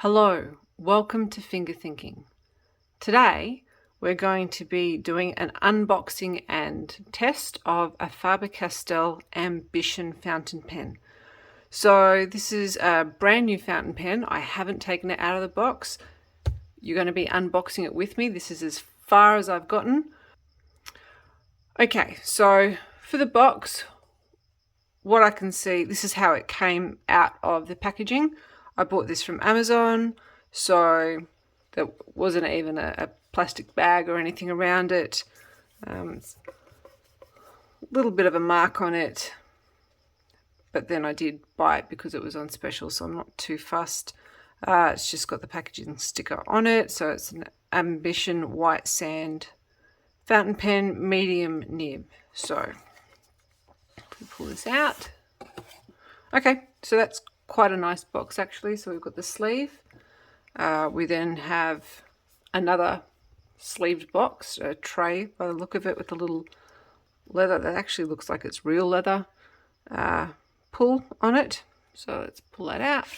Hello, welcome to Finger Thinking. Today we're going to be doing an unboxing and test of a Faber Castell Ambition fountain pen. So this is a brand new fountain pen. I haven't taken it out of the box. You're going to be unboxing it with me. This is as far as I've gotten. Okay, so for the box, what I can see, this is how it came out of the packaging. I bought this from Amazon, so there wasn't even a plastic bag or anything around it. It's a little bit of a mark on it, but then I did buy it because it was on special, so I'm not too fussed. It's just got the packaging sticker on it, so it's an Ambition white sand fountain pen, medium nib. So we pull this out. Okay, so that's quite a nice box actually. So we've got the sleeve. We then have another sleeved box, a tray by the look of it, with a little leather that actually looks like it's real leather pull on it. So let's pull that out.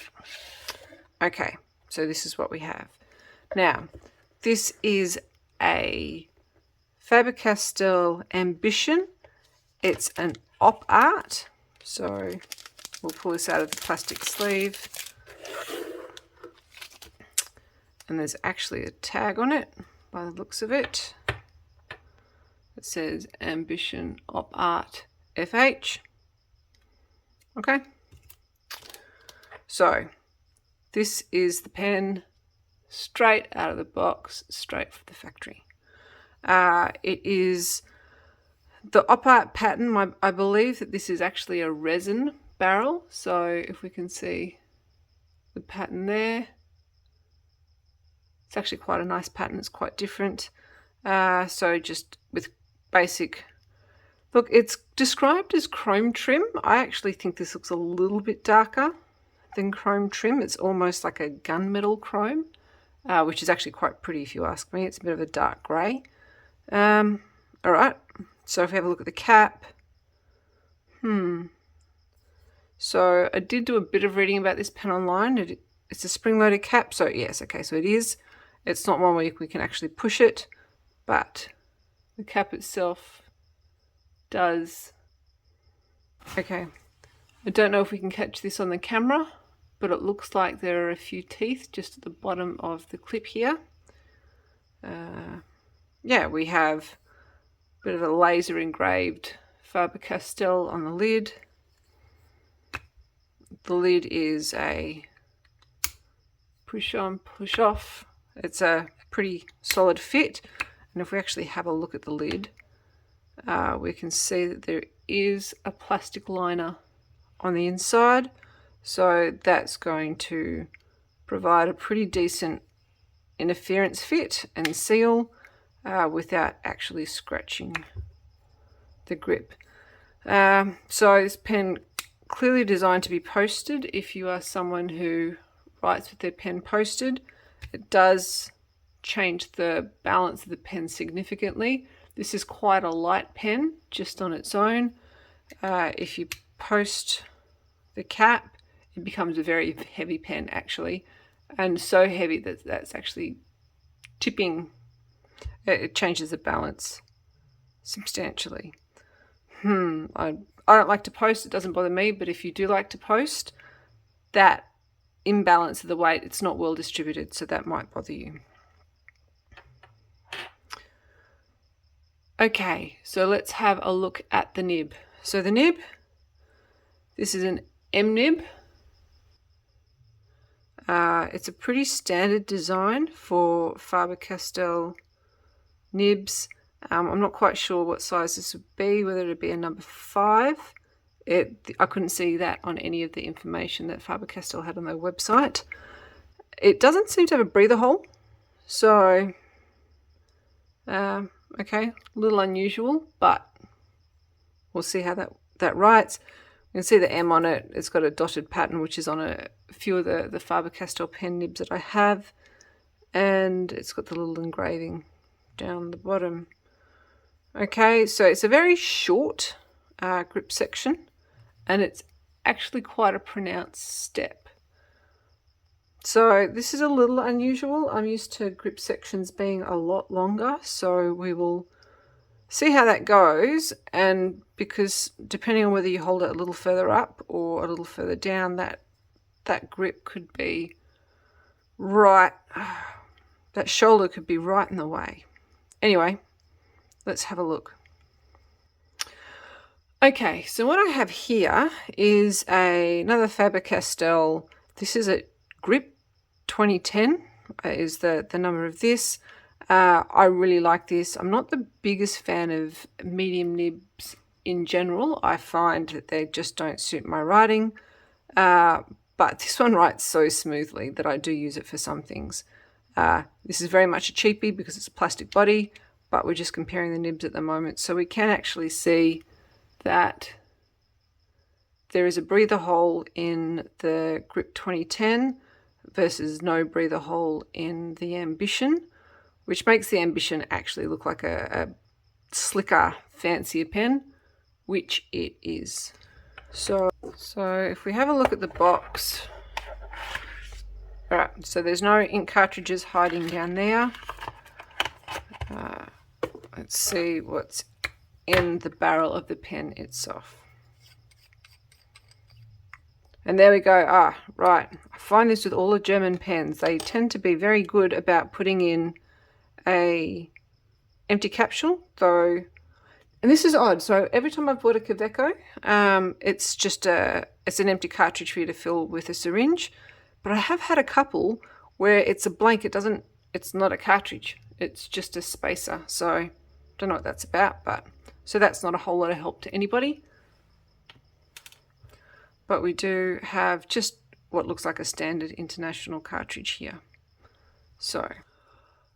Okay, so this is what we have. Now, this is a Faber Castell Ambition. It's an op art. So we'll pull this out of the plastic sleeve. And there's actually a tag on it by the looks of it. It says Ambition Op Art FH. Okay. So this is the pen straight out of the box, straight from the factory. It is the op art pattern. I believe that this is actually a resin barrel. So if we can see the pattern there, it's actually quite a nice pattern. It's quite different. So just with basic, look, it's described as chrome trim. I actually think this looks a little bit darker than chrome trim. It's almost like a gunmetal chrome, which is actually quite pretty if you ask me. It's a bit of a dark grey. All right, so if we have a look at the cap, so I did do a bit of reading about this pen online. It's a spring-loaded cap, so yes, okay, so it is. It's not one where we can actually push it, but the cap itself does. Okay, I don't know if we can catch this on the camera, but it looks like there are a few teeth just at the bottom of the clip here. Yeah, we have a bit of a laser engraved Faber Castell on the lid. The lid is a push on, push off. It's a pretty solid fit. And if we actually have a look at the lid, we can see that there is a plastic liner on the inside. So that's going to provide a pretty decent interference fit and seal without actually scratching the grip. So this pen clearly designed to be posted. If you are someone who writes with their pen posted, it does change the balance of the pen significantly. This is quite a light pen just on its own. If you post the cap, it becomes a very heavy pen actually, and so heavy that that's actually tipping. It changes the balance substantially. I don't like to post. It doesn't bother me, but if you do like to post, that imbalance of the weight, it's not well distributed, so that might bother you. Okay, so let's have a look at the nib. So the nib, this is an M nib. It's a pretty standard design for Faber Castell nibs. I'm not quite sure what size this would be, whether it would be a number 5. I couldn't see that on any of the information that Faber Castell had on their website. It doesn't seem to have a breather hole, so okay, a little unusual, but we'll see how that writes. You can see the M on it. It's got a dotted pattern, which is on a few of the Faber Castell pen nibs that I have, and it's got the little engraving down the bottom. Okay, so it's a very short grip section, and it's actually quite a pronounced step. So this is a little unusual. I'm used to grip sections being a lot longer, so we will see how that goes. And because depending on whether you hold it a little further up or a little further down, that grip could be right, that shoulder could be right in the way. Anyway, let's have a look. Okay, so what I have here is another Faber Castell. This is a grip 2010 is the number of this. I really like this. I'm not the biggest fan of medium nibs in general. I find that they just don't suit my writing. But this one writes so smoothly that I do use it for some things. This is very much a cheapie because it's a plastic body, but we're just comparing the nibs at the moment. So we can actually see that there is a breather hole in the grip 2010 versus no breather hole in the Ambition, which makes the Ambition actually look like a slicker, fancier pen, which it is. So if we have a look at the box, all right, so there's no ink cartridges hiding down there. Let's see what's in the barrel of the pen itself. And there we go. Right. I find this with all the German pens. They tend to be very good about putting in a empty capsule, though. And this is odd. So every time I've bought a Kaweco, it's just it's an empty cartridge for you to fill with a syringe. But I have had a couple where it's a blank. It's not a cartridge. It's just a spacer. So don't know what that's about, but so that's not a whole lot of help to anybody. But we do have just what looks like a standard international cartridge here. So,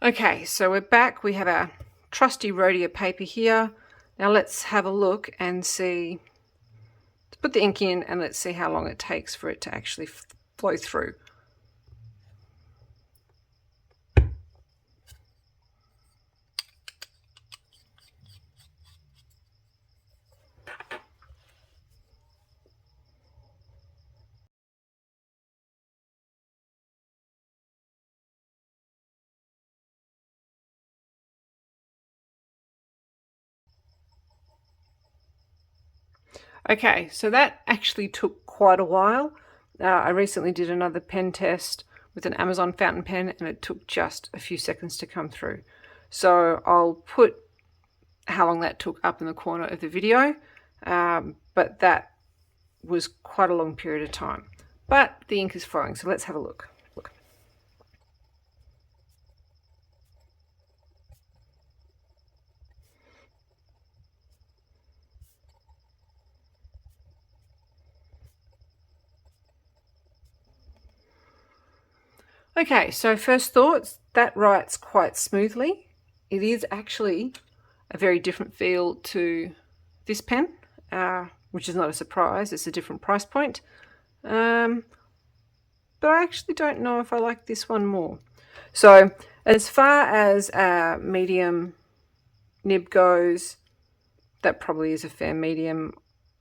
okay, so we're back. We have our trusty Rhodia paper here. Now let's have a look and see, let's put the ink in and let's see how long it takes for it to actually flow through. Okay, so that actually took quite a while. I recently did another pen test with an Amazon fountain pen and it took just a few seconds to come through. So I'll put how long that took up in the corner of the video, but that was quite a long period of time. But the ink is flowing, so let's have a look. Okay, so first thoughts, that writes quite smoothly. It is actually a very different feel to this pen, which is not a surprise. It's a different price point. But I actually don't know if I like this one more. So as far as medium nib goes, that probably is a fair medium.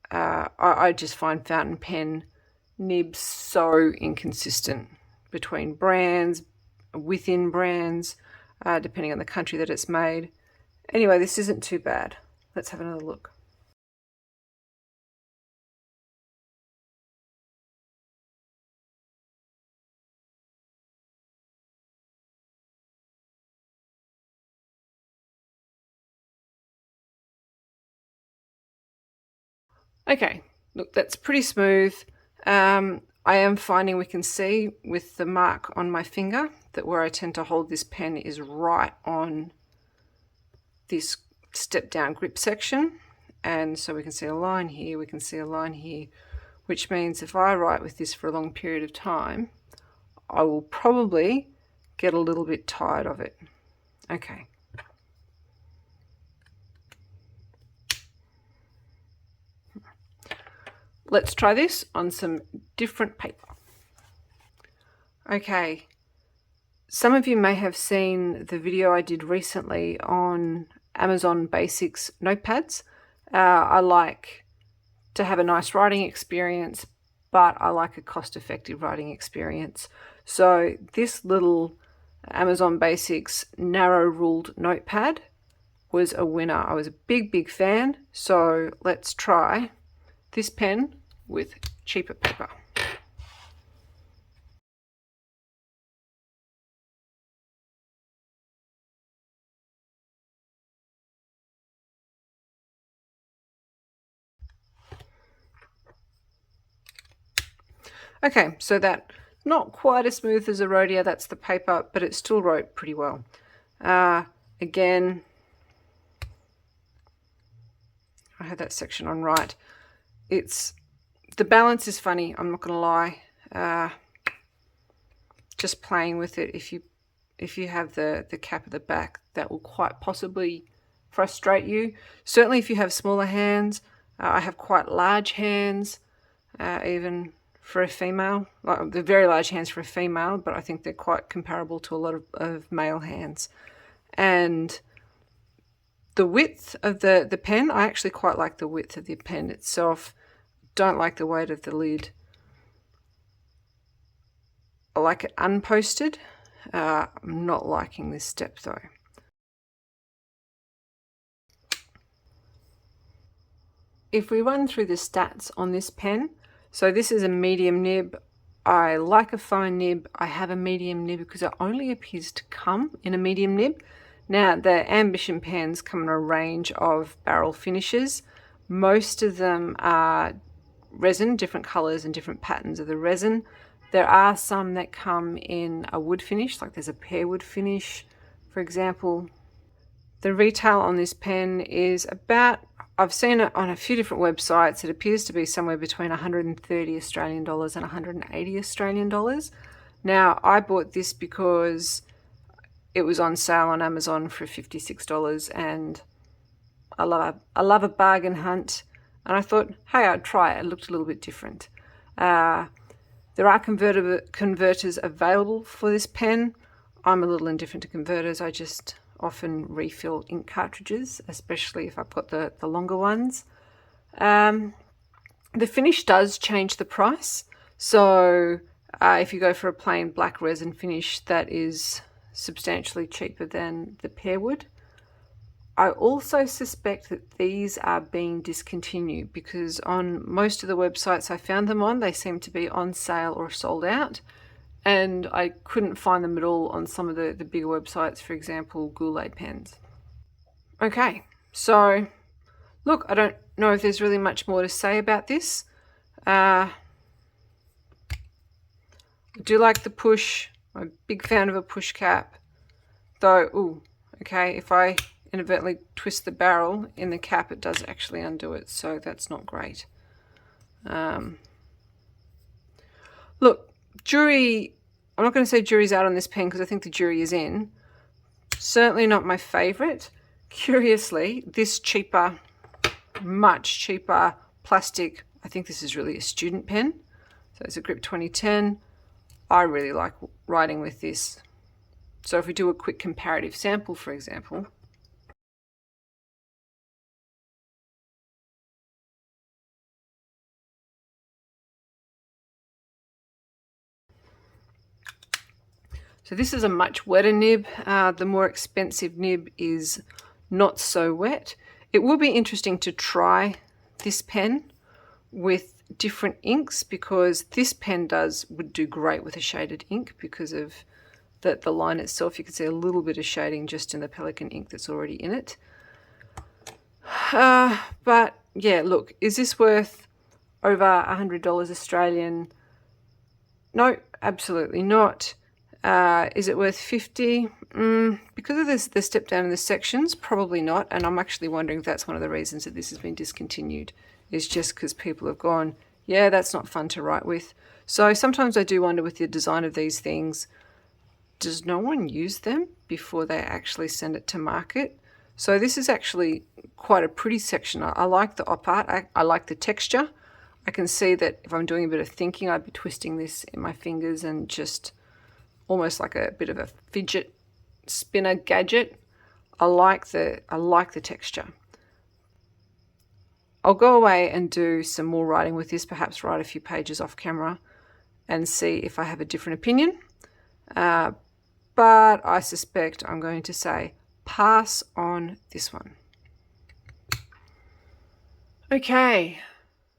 I just find fountain pen nibs so inconsistent between brands, within brands, depending on the country that it's made. Anyway, this isn't too bad. Let's have another look. Okay, look, that's pretty smooth. I am finding we can see with the mark on my finger that where I tend to hold this pen is right on this step down grip section. And so we can see a line here, we can see a line here, which means if I write with this for a long period of time, I will probably get a little bit tired of it. Okay. Let's try this on some different paper. Okay, some of you may have seen the video I did recently on Amazon Basics notepads. I like to have a nice writing experience, but I like a cost-effective writing experience. So this little Amazon Basics narrow ruled notepad was a winner. I was a big fan. So let's try this pen with cheaper paper. Okay, so that not quite as smooth as a Rhodia, that's the paper, but it still wrote pretty well. Again, I had that section on right. The balance is funny, I'm not gonna lie. Just playing with it, if you have the cap at the back, that will quite possibly frustrate you. Certainly if you have smaller hands. I have quite large hands, even for a female. Like, they're very large hands for a female, but I think they're quite comparable to a lot of male hands. And the width of the pen, I actually quite like the width of the pen itself. Don't like the weight of the lid. I like it unposted. I'm not liking this step though. If we run through the stats on this pen, so this is a medium nib. I like a fine nib. I have a medium nib because it only appears to come in a medium nib. Now, the Ambition pens come in a range of barrel finishes. Most of them are resin, different colors and different patterns of the resin. There are some that come in a wood finish, like there's a pear wood finish, for example. The retail on this pen is about, I've seen it on a few different websites, it appears to be somewhere between 130 Australian dollars and 180 Australian dollars. Now, I bought this because it was on sale on Amazon for $56, and I love a bargain hunt, and I thought, hey, I'd try it. It looked a little bit different. There are converters available for this pen. I'm a little indifferent to converters. I just often refill ink cartridges, especially if I've got the longer ones. The finish does change the price. So if you go for a plain black resin finish, that is substantially cheaper than the pear wood. I also suspect that these are being discontinued because on most of the websites I found them on, they seem to be on sale or sold out. And I couldn't find them at all on some of the bigger websites, for example, Goulet pens. Okay, so look, I don't know if there's really much more to say about this. I do like the push. I'm a big fan of a push cap. Though, ooh, okay, if I inadvertently twist the barrel in the cap, it does actually undo it, so that's not great. Look, jury, I'm not going to say jury's out on this pen because I think the jury is in. Certainly not my favorite. Curiously, this cheaper, much cheaper plastic, I think this is really a student pen. So it's a Grip 2010. I really like writing with this. So if we do a quick comparative sample, for example, so this is a much wetter nib. The more expensive nib is not so wet. It will be interesting to try this pen with different inks because this pen would do great with a shaded ink because of the line itself. You can see a little bit of shading just in the Pelican ink that's already in it. But yeah, look, is this worth over $100 Australian? No, absolutely not. Is it worth 50? Because of the step down in the sections, probably not. And I'm actually wondering if that's one of the reasons that this has been discontinued, is just because people have gone, yeah, that's not fun to write with. So sometimes I do wonder with the design of these things, does no one use them before they actually send it to market? So this is actually quite a pretty section. I like the op art. I like the texture. I can see that if I'm doing a bit of thinking, I'd be twisting this in my fingers and just almost like a bit of a fidget spinner gadget. I like the texture. I'll go away and do some more writing with this, perhaps write a few pages off camera and see if I have a different opinion. But I suspect I'm going to say pass on this one. Okay,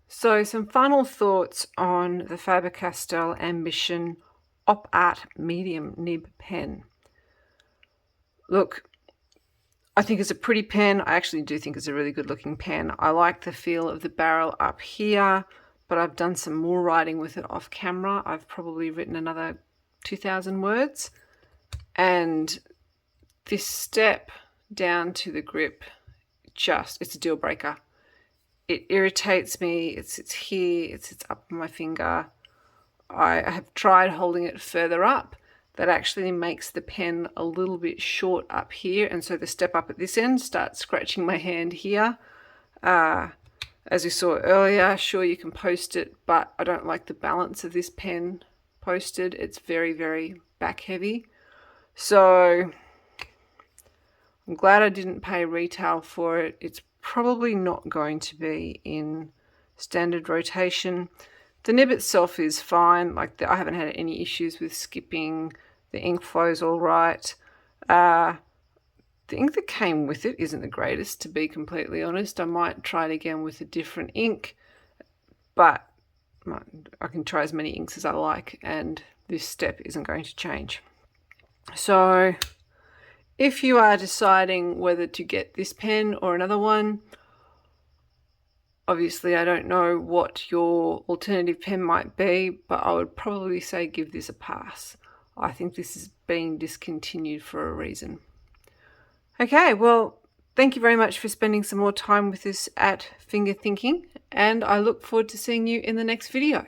so some final thoughts on the Faber Castell Ambition Op Art Medium Nib pen. Look, I think it's a pretty pen. I actually do think it's a really good looking pen. I like the feel of the barrel up here, but I've done some more writing with it off camera. I've probably written another 2,000 words. And this step down to the grip, it's a deal breaker. It irritates me. It sits here, it sits up on my finger. I have tried holding it further up. That actually makes the pen a little bit short up here, and so the step up at this end starts scratching my hand here. As we saw earlier, sure, you can post it, but I don't like the balance of this pen posted. It's very, very back heavy. So I'm glad I didn't pay retail for it. It's probably not going to be in standard rotation. The nib itself is fine. Like, I haven't had any issues with skipping. The ink flows all right. The ink that came with it isn't the greatest, to be completely honest. I might try it again with a different ink, but I can try as many inks as I like, and this step isn't going to change. So if you are deciding whether to get this pen or another one, obviously I don't know what your alternative pen might be, but I would probably say give this a pass. I think this is being discontinued for a reason. Okay, well, thank you very much for spending some more time with us at Finger Thinking, and I look forward to seeing you in the next video.